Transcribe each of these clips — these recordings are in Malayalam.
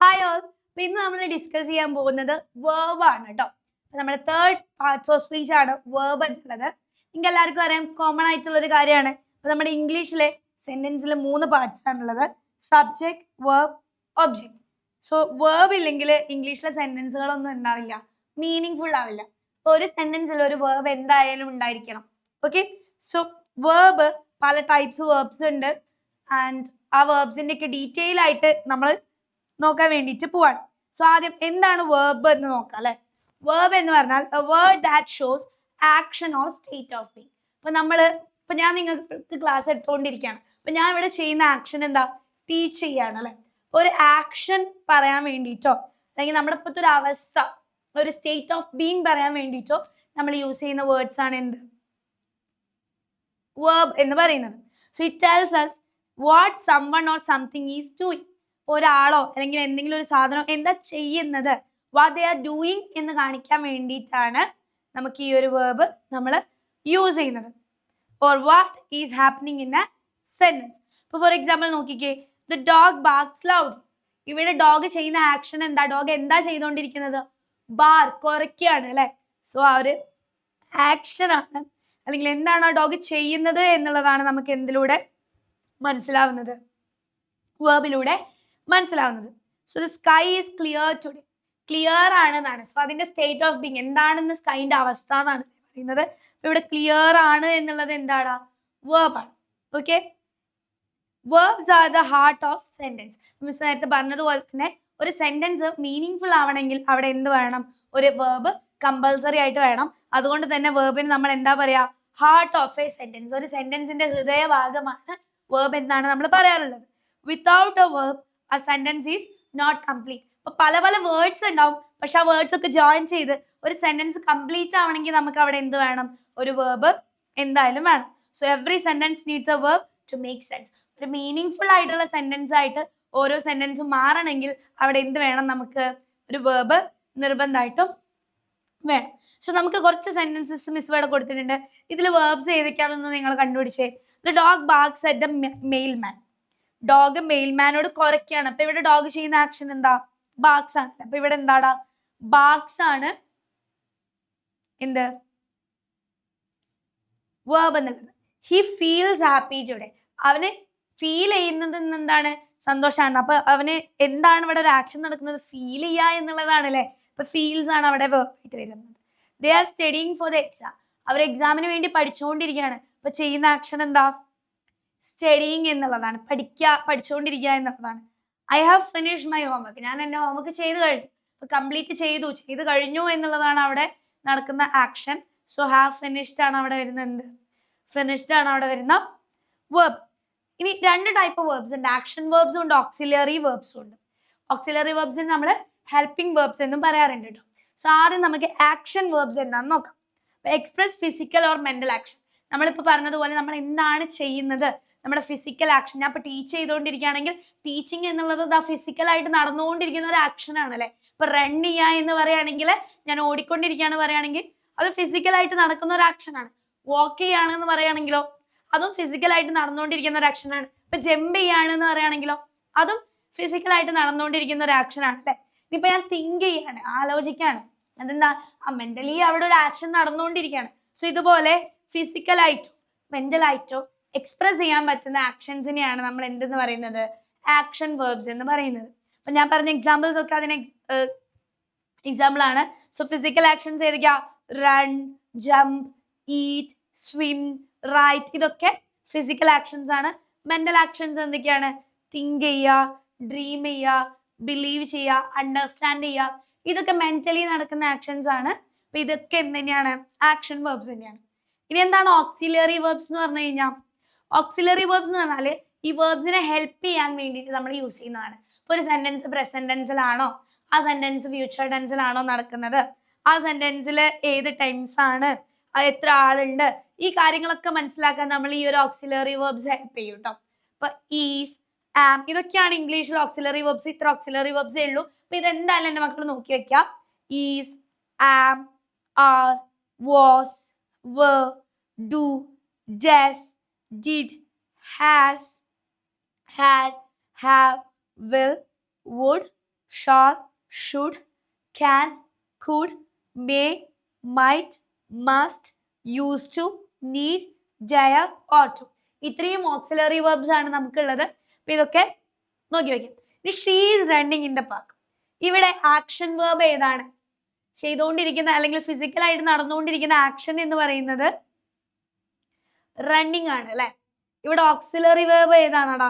Hi all. ഇന്ന് നമ്മൾ ഡിസ്കസ് ചെയ്യാൻ പോകുന്നത് വേർബ് ആണ് കേട്ടോ. നമ്മുടെ തേർഡ് പാർട്സ് ഓഫ് സ്പീച്ച് ആണ് വേർബ് എന്നുള്ളത്. നിങ്ങൾക്ക് എല്ലാവർക്കും അറിയാം, കോമൺ ആയിട്ടുള്ള ഒരു കാര്യമാണ്. ഇപ്പൊ നമ്മുടെ ഇംഗ്ലീഷിലെ സെന്റൻസിൽ 3 പാർട്സ് ആണുള്ളത്: subject, verb, object. So verb ഇല്ലെങ്കിൽ ഇംഗ്ലീഷിലെ സെന്റൻസുകളൊന്നും ഉണ്ടാവില്ല, മീനിങ് ഫുൾ ആവില്ല. അപ്പൊ ഒരു സെന്റൻസിൽ ഒരു വേർബ് എന്തായാലും ഉണ്ടായിരിക്കണം. ഓക്കെ, സോ വേർബ് പല ടൈപ്സ് വേർബ്സ് ഉണ്ട്. ആൻഡ് ആ വേർബ്സിന്റെ ഒക്കെ ഡീറ്റെയിൽ ആയിട്ട് നമ്മൾ നോക്കാൻ വേണ്ടിയിട്ട് പോവാണ്. സോ ആദ്യം എന്താണ് വേർബ് എന്ന് നോക്കാം അല്ലെ. വേർബ് എന്ന് പറഞ്ഞാൽ A word that shows action or state of being. ഇപ്പൊ ഞാൻ നിങ്ങൾക്ക് ക്ലാസ് എടുത്തുകൊണ്ടിരിക്കുകയാണ്. അപ്പൊ ഞാൻ ഇവിടെ ചെയ്യുന്ന ആക്ഷൻ എന്താ? ടീച്ച് ചെയ്യാണ് അല്ലെ. ഒരു ആക്ഷൻ പറയാൻ വേണ്ടിയിട്ടോ അല്ലെങ്കിൽ നമ്മുടെ ഇപ്പോഴത്തെ ഒരു അവസ്ഥ, ഒരു സ്റ്റേറ്റ് ഓഫ് ബീങ് പറയാൻ വേണ്ടിയിട്ടോ നമ്മൾ യൂസ് ചെയ്യുന്ന വേർഡ്സ് ആണ് എന്ത്? വേർബ് എന്ന് പറയുന്നത്. So it tells us what someone or something is doing. ഒരാളോ അല്ലെങ്കിൽ എന്തെങ്കിലും ഒരു സാധനം എന്താ ചെയ്യുന്നത്, വാട്ട് ദേ ആർ ഡൂയിങ് എന്ന് കാണിക്കാൻ വേണ്ടിയിട്ടാണ് നമുക്ക് ഈ ഒരു വേർബ് നമ്മൾ യൂസ് ചെയ്യുന്നത്. Or what is happening in A sentence. ഇപ്പൊ ഫോർ എക്സാമ്പിൾ നോക്കിക്കേ, ദ ഡോഗ് ബാർക്സ് ലൗഡ്. ഇവിടെ ഡോഗ് ചെയ്യുന്ന ആക്ഷൻ എന്താ? ഡോഗ് എന്താ ചെയ്തുകൊണ്ടിരിക്കുന്നത്? ബാർ, കുരയ്ക്കുകയാണ് അല്ലെ. സോ ആ ഒരു ആക്ഷൻ ആണ്, അല്ലെങ്കിൽ എന്താണ് ആ ഡോഗ് ചെയ്യുന്നത് എന്നുള്ളതാണ് നമുക്ക് എന്തിലൂടെ മനസ്സിലാവുന്നത്? വേർബിലൂടെ മനസ്സിലാവുന്നത്. So the sky is clear today. Clear ആണെന്നാണ്. സോ അതിന്റെ സ്റ്റേറ്റ് ഓഫ് ബീങ് എന്താണെന്ന് സ്കൈന്റെ അവസ്ഥ എന്നാണ് പറയുന്നത്. ഇവിടെ ക്ലിയർ ആണ് എന്നുള്ളത് എന്താണ്? വേർബാണ്. Okay, verbs are the heart of sentence. Miss നേരത്തെ പറഞ്ഞതുപോലെ തന്നെ ഒരു സെന്റൻസ് മീനിങ് ഫുൾ ആവണമെങ്കിൽ അവിടെ എന്ത് വേണം? ഒരു വേർബ് കമ്പൽസറി ആയിട്ട് വേണം. അതുകൊണ്ട് തന്നെ വേർബിന് നമ്മൾ എന്താ പറയാ? Heart of A sentence. ഒരു സെന്റൻസിന്റെ ഹൃദയഭാഗമാണ് വേർബ് എന്നാണ് നമ്മൾ പറയാറുള്ളത്. വിത്തൗട്ട് എ വേർബ് ആ സെന്റൻസ് ഈസ് നോട്ട് കംപ്ലീറ്റ്. അപ്പൊ പല പല വേർഡ്സ് ഉണ്ടാവും, പക്ഷെ ആ വേർഡ്സ് ഒക്കെ ജോയിൻ ചെയ്ത് ഒരു സെന്റൻസ് കംപ്ലീറ്റ് ആവണമെങ്കിൽ നമുക്ക് അവിടെ എന്ത് വേണം? ഒരു വേർബ് എന്തായാലും വേണം. So every sentence needs a verb to make sense. ഒരു മീനിങ് ഫുൾ ആയിട്ടുള്ള സെന്റൻസ് ആയിട്ട് ഓരോ സെന്റൻസും മാറണമെങ്കിൽ അവിടെ എന്ത് വേണം? നമുക്ക് ഒരു വേർബ് നിർബന്ധമായിട്ടും വേണം. സോ നമുക്ക് കുറച്ച് സെന്റൻസസ് മിസ് ഇവിടെ കൊടുത്തിട്ടുണ്ട്. ഇതിൽ വേർബ്സ് ഏതൊക്കെയാണെന്ന് നിങ്ങൾ കണ്ടുപിടിച്ചേ. The dog barks at the mailman. Dog മെയിൽമാനോട് കുരയ്ക്കാണ്. അപ്പൊ ഇവിടെ ഡോഗ് ചെയ്യുന്ന ആക്ഷൻ എന്താ? ബാർക്സ് ആണ്. അപ്പൊ ഇവിടെ എന്താടാ? ബാർക്സ് ആണ് എന്ത്? വേർബ് എന്നുള്ളത്. He feels happy today. അവന് ഫീൽ ചെയ്യുന്നത് എന്താണ്? സന്തോഷമാണ്. അപ്പൊ അവന് എന്താണ് ഇവിടെ ഒരു ആക്ഷൻ നടക്കുന്നത്? ഫീൽ ചെയ്യുക എന്നുള്ളതാണ് അല്ലെ. അപ്പൊ ഫീൽസ് ആണ് അവിടെ വേർബ് ആയിട്ട് വരുന്നത്. They are studying for the exam. അവർ എക്സാമിന് വേണ്ടി പഠിച്ചുകൊണ്ടിരിക്കുകയാണ്. അപ്പൊ ചെയ്യുന്ന ആക്ഷൻ എന്താ? സ്റ്റഡിങ് എന്നുള്ളതാണ്. പഠിച്ചുകൊണ്ടിരിക്കുക എന്നുള്ളതാണ്. I have finished my homework. ഞാൻ എൻ്റെ ഹോംവർക്ക് ചെയ്ത് കഴിഞ്ഞു. കംപ്ലീറ്റ് ചെയ്ത് കഴിഞ്ഞു എന്നുള്ളതാണ് അവിടെ നടക്കുന്ന ആക്ഷൻ. സോ ഹാവ് ഫിനിഷ്ഡ് ആണ് അവിടെ വരുന്ന എന്ത്? ഫിനിഷ്ഡ് ആണ് അവിടെ വരുന്ന വേർബ്. ഇനി രണ്ട് ടൈപ്പ് വേർബ്സ് ഉണ്ട്. ആക്ഷൻ വേർബ്സും ഉണ്ട്, ഓക്സിലറി വേർബ്സും ഉണ്ട്. ഓക്സിലറി വേർബ്സിന് നമ്മൾ ഹെൽപ്പിംഗ് വേർബ്സ് എന്നും പറയാറുണ്ട് കേട്ടോ. സോ ആദ്യം നമുക്ക് ആക്ഷൻ വേർബ്സ് എന്താണെന്ന് നോക്കാം. Express physical or mental action. നമ്മളിപ്പോൾ പറഞ്ഞതുപോലെ നമ്മൾ എന്താണ് ചെയ്യുന്നത്? നമ്മുടെ ഫിസിക്കൽ ആക്ഷൻ. ഞാൻ ഇപ്പൊ ടീച്ച് ചെയ്തുകൊണ്ടിരിക്കുകയാണെങ്കിൽ ടീച്ചിങ് എന്നുള്ളത് ഫിസിക്കലായിട്ട് നടന്നുകൊണ്ടിരിക്കുന്ന ഒരു ആക്ഷൻ ആണ് അല്ലെ. ഇപ്പൊ റൺ ചെയ്യുക എന്ന് പറയുകയാണെങ്കിൽ, ഞാൻ ഓടിക്കൊണ്ടിരിക്കുകയാണ് പറയുകയാണെങ്കിൽ അത് ഫിസിക്കലായിട്ട് നടക്കുന്ന ഒരു ആക്ഷൻ ആണ്. വാക്ക് ചെയ്യുകയാണെന്ന് പറയുകയാണെങ്കിലോ അതും ഫിസിക്കലായിട്ട് നടന്നുകൊണ്ടിരിക്കുന്ന ഒരു ആക്ഷൻ ആണ്. ഇപ്പൊ ജമ്പ് ചെയ്യുകയാണെന്ന് പറയുകയാണെങ്കിലോ അതും ഫിസിക്കലായിട്ട് നടന്നുകൊണ്ടിരിക്കുന്ന ഒരു ആക്ഷൻ ആണ് അല്ലെ. ഇനിയിപ്പൊ ഞാൻ തിങ്ക് ചെയ്യാണ്, ആലോചിക്കാണ്, അതെന്താ? മെന്റലി അവിടെ ഒരു ആക്ഷൻ നടന്നുകൊണ്ടിരിക്കുകയാണ്. സോ ഇതുപോലെ ഫിസിക്കലായിട്ടോ മെന്റലായിട്ടോ എക്സ്പ്രസ് ചെയ്യാൻ പറ്റുന്ന ആക്ഷൻസിനെയാണ് നമ്മൾ എന്തെന്ന് പറയുന്നത്? ആക്ഷൻ വേർബ്സ് എന്ന് പറയുന്നത്. അപ്പൊ ഞാൻ പറഞ്ഞ എക്സാമ്പിൾസ് ഒക്കെ അതിന് എക്സാമ്പിൾ ആണ്. സോ ഫിസിക്കൽ ആക്ഷൻസ് ഏതൊക്കെയാ? Run, jump, eat, swim, write. ഇതൊക്കെ ഫിസിക്കൽ ആക്ഷൻസ് ആണ്. മെന്റൽ ആക്ഷൻസ് എന്തൊക്കെയാണ്? തിങ്ക് ചെയ്യുക, ഡ്രീം ചെയ്യുക, ബിലീവ് ചെയ്യുക, അണ്ടർസ്റ്റാൻഡ് ചെയ്യുക. ഇതൊക്കെ മെന്റലി നടക്കുന്ന ആക്ഷൻസ് ആണ്. അപ്പൊ ഇതൊക്കെ എന്ത് തന്നെയാണ്? ആക്ഷൻ വേർബ്സ് തന്നെയാണ്. ഇനി എന്താണ് ഓക്സിലറി വേർബ്സ് എന്ന് പറഞ്ഞു കഴിഞ്ഞാൽ? ഓക്സിലറി വേർബ്സ് എന്ന് പറഞ്ഞാൽ ഈ വേർബ്സിനെ ഹെൽപ്പ് ചെയ്യാൻ വേണ്ടിയിട്ട് നമ്മൾ യൂസ് ചെയ്യുന്നതാണ്. ഇപ്പൊ ഒരു സെന്റൻസ് പ്രസന്റ് ടെൻസിലാണോ, ആ സെന്റൻസ് ഫ്യൂച്ചർ ടെൻസിലാണോ നടക്കുന്നത്, ആ സെന്റൻസിൽ ഏത് ടെൻസ് ആണ്, എത്ര ആളുണ്ട്, ഈ കാര്യങ്ങളൊക്കെ മനസ്സിലാക്കാൻ നമ്മൾ ഈ ഒരു ഓക്സിലറി വേർബ്സ് ഹെൽപ്പ് ചെയ്യും കേട്ടോ. ഇപ്പൊ ഈസ്, ആം, ഇതൊക്കെയാണ് ഇംഗ്ലീഷിൽ ഓക്സിലറി വേർബ്സ്. ഇത്ര ഓക്സിലറി വേർബ്സേ ഉള്ളൂ. അപ്പൊ ഇതെന്തായാലും എൻ്റെ മക്കൾ നോക്കി വെക്കുക. Is, am, are, was, were, do, does, did, has, had, have, will, would, shall, should, can, could, may, might, must, use to, need, dare, ought to. ഇത്രയും ഓക്സിലറി വെർബ്സ് ആണ് നമുക്കുള്ളത്. അപ്പൊ ഇതൊക്കെ നോക്കി വെക്കാം. ഇനി she is running in the park. ഇവിടെ ആക്ഷൻ വേർബ് ഏതാണ്? ചെയ്തുകൊണ്ടിരിക്കുന്ന അല്ലെങ്കിൽ ഫിസിക്കലായിട്ട് നടന്നുകൊണ്ടിരിക്കുന്ന ആക്ഷൻ എന്ന് പറയുന്നത് റണ്ണിങ് ആണ് അല്ലെ. ഇവിടെ ഓക്സിലറി വേർബ് ഏതാണടാ?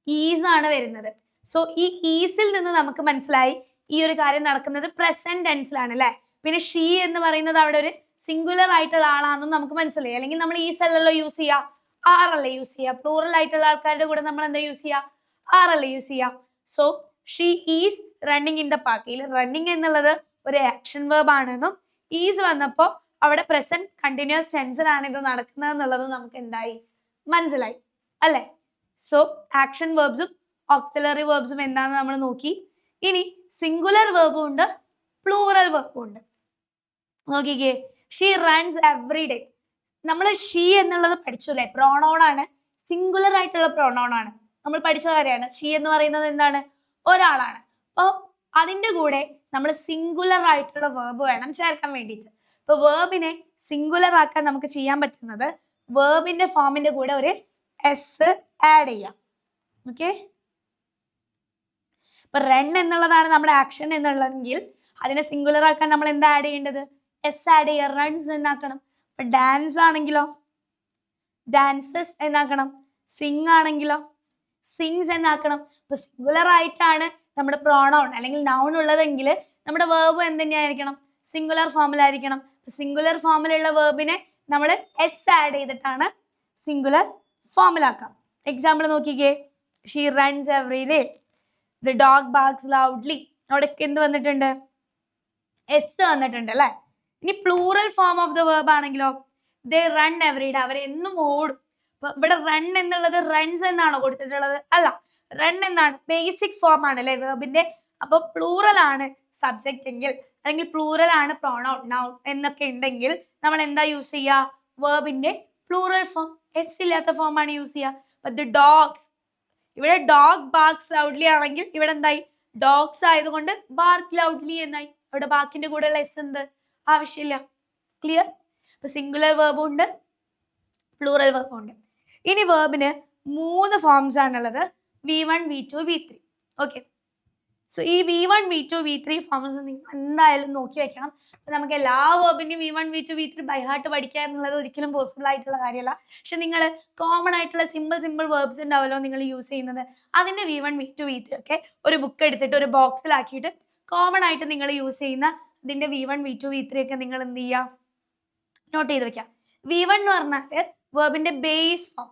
ഈസ് ആണ് വരുന്നത്. സോ ഈ ഈസിൽ നിന്ന് നമുക്ക് മനസ്സിലായി ഈ ഒരു കാര്യം നടക്കുന്നത് പ്രസന്റ് ടെൻസിലാണ് അല്ലെ. പിന്നെ ഷീ എന്ന് പറയുന്നത് അവിടെ ഒരു സിംഗുലർ ആയിട്ടുള്ള ആളാണെന്നും നമുക്ക് മനസ്സിലായി. അല്ലെങ്കിൽ നമ്മൾ ഈസ് അല്ലല്ലോ യൂസ് ചെയ്യുക, ആർ അല്ലേ യൂസ് ചെയ്യുക. പ്ലൂറൽ ആയിട്ടുള്ള ആൾക്കാരുടെ കൂടെ നമ്മൾ എന്താ യൂസ് ചെയ്യുക? ആർ അല്ലേ യൂസ് ചെയ്യുക. So she is running in the park. Running എന്നുള്ളത് ഒരു ആക്ഷൻ വേർബ് ആണെന്നും ഈസ് വന്നപ്പോൾ അവിടെ പ്രസന്റ് കണ്ടിന്യൂസ് ടെൻസിലാണ് ഇത് നടക്കുന്നത് എന്നുള്ളത് നമുക്ക് എന്തായി? മനസ്സിലായി അല്ലെ. സോ ആക്ഷൻ വേർബ്സും ഓക്സിലറി വേർബ്സും എന്താണെന്ന് നമ്മൾ നോക്കി. ഇനി സിംഗുലർ വേർബും ഉണ്ട്, പ്ലൂറൽ വേർബും ഉണ്ട്. നോക്കിക്കേ, ഷീ റൺസ് എവറി ഡേ. നമ്മൾ ഷീ എന്നുള്ളത് പഠിച്ചു അല്ലെ, പ്രോണൗൺ ആണ്, സിംഗുലർ ആയിട്ടുള്ള പ്രോണൗൺ ആണ്. നമ്മൾ പഠിച്ച കാര്യമാണ്. ഷീ എന്ന് പറയുന്നത് എന്താണ്? ഒരാളാണ്. അപ്പോൾ അതിൻ്റെ കൂടെ നമ്മൾ സിംഗുലർ ആയിട്ടുള്ള വേർബ് വേണം ചേർക്കാൻ വേണ്ടിയിട്ട്. ഇപ്പൊ വേർബിനെ സിംഗുലർ ആക്കാൻ നമുക്ക് ചെയ്യാൻ പറ്റുന്നത് വേർബിന്റെ ഫോമിന്റെ കൂടെ ഒരു എസ് ആഡ് ചെയ്യാം. ഓക്കെ, ഇപ്പൊ റൺ എന്നുള്ളതാണ് നമ്മുടെ ആക്ഷൻ എന്നുള്ളതെങ്കിൽ അതിനെ സിംഗുലർ ആക്കാൻ നമ്മൾ എന്താ ആഡ് ചെയ്യേണ്ടത്? എസ് ആഡ് ചെയ്യുക. റൺസ് എന്നാക്കണം. ഇപ്പൊ ഡാൻസ് ആണെങ്കിലോ ഡാൻസസ് എന്നാക്കണം. സിംഗ് ആണെങ്കിലോ സിങ്സ് എന്നാക്കണം. ഇപ്പൊ സിംഗുലർ ആയിട്ടാണ് നമ്മുടെ പ്രോണൗൺ അല്ലെങ്കിൽ നൗൺ ഉള്ളതെങ്കിൽ നമ്മുടെ വേർബ് എന്തുതന്നെയായിരിക്കണം? സിംഗുലർ ഫോമിലായിരിക്കണം. സിംഗുലർ ഫോമിലുള്ള വേർബിനെ നമ്മൾ എസ് ആഡ് ചെയ്തിട്ടാണ് സിംഗുലർ ഫോമിലാക്കാം. എക്സാമ്പിൾ നോക്കിക്കേ, she runs every day, the dog barks loudly. അവിടെ എന്ത് വന്നിട്ടുണ്ട്? എസ് വന്നിട്ടുണ്ട് അല്ലെ. ഇനി plural form of the verb ആണെങ്കിലോ ദേ റൺ എവറി ഡേ, അവർ എന്നും ഓടും. അപ്പൊ ഇവിടെ റൺ എന്നുള്ളത് റൺസ് എന്നാണോ കൊടുത്തിട്ടുള്ളത്? അല്ല, റൺ എന്നാണ് ബേസിക് ഫോം ആണ് അല്ലെ വേർബിന്റെ. അപ്പൊ പ്ലൂറൽ ആണ് സബ്ജക്റ്റ് എങ്കിൽ അല്ലെങ്കിൽ പ്ലൂറൽ ആണ് പ്രോണൗൺ നൗൺ എന്നൊക്കെ ഉണ്ടെങ്കിൽ നമ്മൾ എന്താ യൂസ് ചെയ്യുക? വേർബിന്റെ പ്ലൂറൽ ഫോം, എസ് ഇല്ലാത്ത ഫോം ആണ് യൂസ് ചെയ്യുക. ദ ഡോഗ്സ്, ഇവിടെ ഡോഗ് ബാർക്സ് ലൗഡ്ലി ആണെങ്കിൽ ഇവിടെ എന്തായി? ഡോഗ്സ് ആയതുകൊണ്ട് ബാർക്ക് ലൗഡ്ലി എന്നായി. അവിടെ ബാക്കിന്റെ കൂടെയുള്ള എസ് എന്ത് ആവശ്യമില്ല. ക്ലിയർ? ഇപ്പൊ സിംഗുലർ വേർബും ഉണ്ട്, പ്ലൂറൽ വേർബും ഉണ്ട്. ഇനി വേർബിന് 3 ഫോംസ് ആണുള്ളത്, V1, V2, V3. Okay, so ഈ V1, V2, V3 ഫോംസ് നിങ്ങൾ എന്തായാലും നോക്കി വെക്കണം. അപ്പൊ നമുക്ക് എല്ലാ വേർബിന്റെയും V1, V2, V3 by heart പഠിക്കുക എന്നുള്ളത് ഒരിക്കലും പോസിബിൾ ആയിട്ടുള്ള കാര്യമല്ല. പക്ഷെ നിങ്ങൾ കോമൺ ആയിട്ടുള്ള സിമ്പിൾ വേർബ്സ് ഉണ്ടാവല്ലോ നിങ്ങൾ യൂസ് ചെയ്യുന്നത്, അതിന്റെ V1, V2, V3 ഒക്കെ ഒരു ബുക്ക് എടുത്തിട്ട് ഒരു ബോക്സിലാക്കിയിട്ട് കോമൺ ആയിട്ട് നിങ്ങൾ യൂസ് ചെയ്യുന്ന ഇതിന്റെ V1, V2, V3 ഒക്കെ നിങ്ങൾ എന്ത് ചെയ്യുക? നോട്ട് ചെയ്ത് വെക്കാം. V1 എന്ന് പറഞ്ഞാൽ വേർബിന്റെ ബേസ് ഫോം,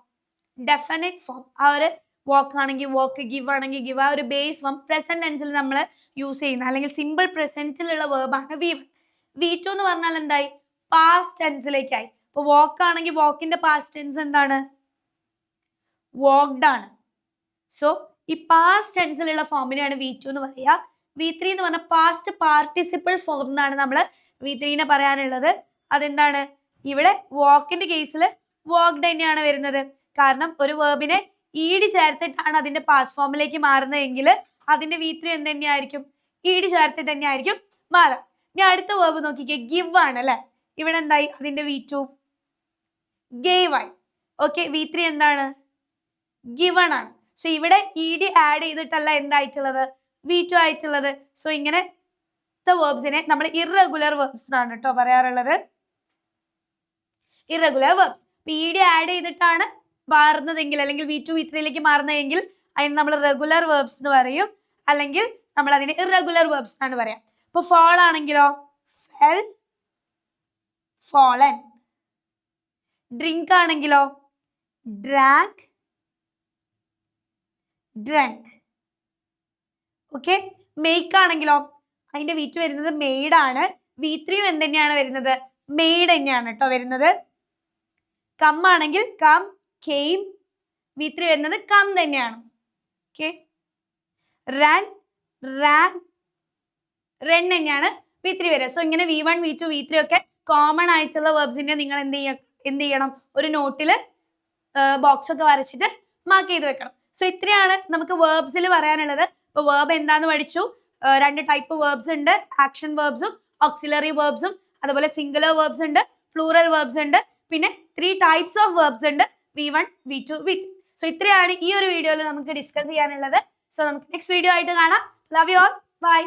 ഡെഫിനറ്റ് ഫോം. ആ ഒരു വാക്ക് ആണെങ്കിൽ വാക്ക്, ഗിവ് ആണെങ്കിൽ ഗിവ്, ആ ഒരു ബേസ് ഫോം പ്രസന്റ് ടെൻസിൽ നമ്മൾ യൂസ് ചെയ്യുന്ന അല്ലെങ്കിൽ സിമ്പിൾ പ്രസന്റിലുള്ള വേർബാണ് V1. V2 എന്ന് പറഞ്ഞാൽ എന്തായി? പാസ്റ്റ് ടെൻസിലേക്കായി. ഇപ്പൊ വാക്ക് ആണെങ്കിൽ വാക്കിന്റെ പാസ്റ്റ് ടെൻസ് എന്താണ്? വാക്ഡ് ആണ്. സോ ഈ പാസ്റ്റ് ടെൻസിലുള്ള ഫോമിനെയാണ് V2 എന്ന് പറയുക. V3 എന്ന് പറഞ്ഞാൽ പാസ്റ്റ് പാർട്ടിസിപ്പിൾ ഫോം എന്നാണ് നമ്മൾ V3നെ പറയാനുള്ളത്. അതെന്താണ്? ഇവിടെ വാക്കിന്റെ കേസിൽ വാക്ഡ് തന്നെയാണ് വരുന്നത്. കാരണം ഒരു വേർബിനെ ഈഡ് ചേർത്തിട്ടാണ് അതിന്റെ പാസ്റ്റ് ഫോമിലേക്ക് മാറുന്നതെങ്കിൽ അതിന്റെ V3 എന്ത് തന്നെയായിരിക്കും? ഈഡ് ചേർത്തിട്ട് തന്നെയായിരിക്കും മാറുക. ഇനി അടുത്ത വേർബ് നോക്കിക്കേ, ഗിവ് ആണ് അല്ലെ. ഇവിടെ എന്തായി? അതിന്റെ V2 ഗേവ് ആയി. ഓക്കെ, V3 എന്താണ്? ഗിവൺ ആണ്. സോ ഇവിടെ ഈഡ് ആഡ് ചെയ്തിട്ടല്ല എന്തായിട്ടുള്ളത്? V2 ആയിട്ടുള്ളത്. സോ ഇങ്ങനെ വേർബ്സിനെ നമ്മൾ ഇറഗുലർ വേർബ്സ് എന്നാണ് കേട്ടോ പറയാറുള്ളത്. ഇറഗുലർ വേർബ്സ് ഈഡ് ആഡ് ചെയ്തിട്ടാണ് മാറുന്നതെങ്കിൽ അല്ലെങ്കിൽ V2, V3യിലേക്ക് മാറുന്നതെങ്കിൽ അതിന് നമ്മൾ റെഗുലർ വേർബ്സ് എന്ന് പറയും, അല്ലെങ്കിൽ നമ്മൾ അതിന് ഇറഗുലർ വേർബ്സ് എന്നാണ് പറയാം. ഇപ്പൊ ഫോൾ ആണെങ്കിലോ ഫെൽ, ഫോളൻ. ഡ്രിങ്ക് ആണെങ്കിലോ ഡ്രാങ്ക്, ഡ്രങ്ക്. ഓക്കെ, മേക്ക് ആണെങ്കിലോ അതിന്റെ V2 വരുന്നത് മെയ്ഡ് ആണ്. V3 എന്ത് തന്നെയാണ് വരുന്നത്? മെയ്ഡ് തന്നെയാണ് കേട്ടോ വരുന്നത്. കം ആണെങ്കിൽ കം, കെയിം. V3 വരുന്നത് കം തന്നെയാണ്. ഓക്കെ, റൺ, റാൻ, റൺ തന്നെയാണ് V3 വരിക. സോ ഇങ്ങനെ V1, V2, V3 ഒക്കെ കോമൺ ആയിട്ടുള്ള വേർബ്സിന്റെ നിങ്ങൾ എന്ത് ചെയ്യണം? ഒരു നോട്ടിൽ ബോക്സ് ഒക്കെ വരച്ചിട്ട് മാർക്ക് ചെയ്ത് വെക്കണം. സോ ഇത്രയാണ് നമുക്ക് വേർബ്സിൽ പറയാനുള്ളത്. ഇപ്പൊ വേർബ് എന്താന്ന് പഠിച്ചു. 2 ടൈപ്പ് വേർബ്സ് ഉണ്ട്, ആക്ഷൻ വേർബ്സും ഓക്സിലറി വേർബ്സും. അതുപോലെ സിംഗുലർ വേർബ്സ് ഉണ്ട്, പ്ലൂറൽ വേർബ്സ് ഉണ്ട്, പിന്നെ 3 ടൈപ്സ് ഓഫ് വേർബ്സ് ഉണ്ട്, V1, V2, V3. സോ ഇത്രയാണ് ഈ ഒരു വീഡിയോയിൽ നമുക്ക് ഡിസ്കസ് ചെയ്യാനുള്ളത്. സോ നമുക്ക് നെക്സ്റ്റ് വീഡിയോ ആയിട്ട് കാണാം. Love you all. ബൈ.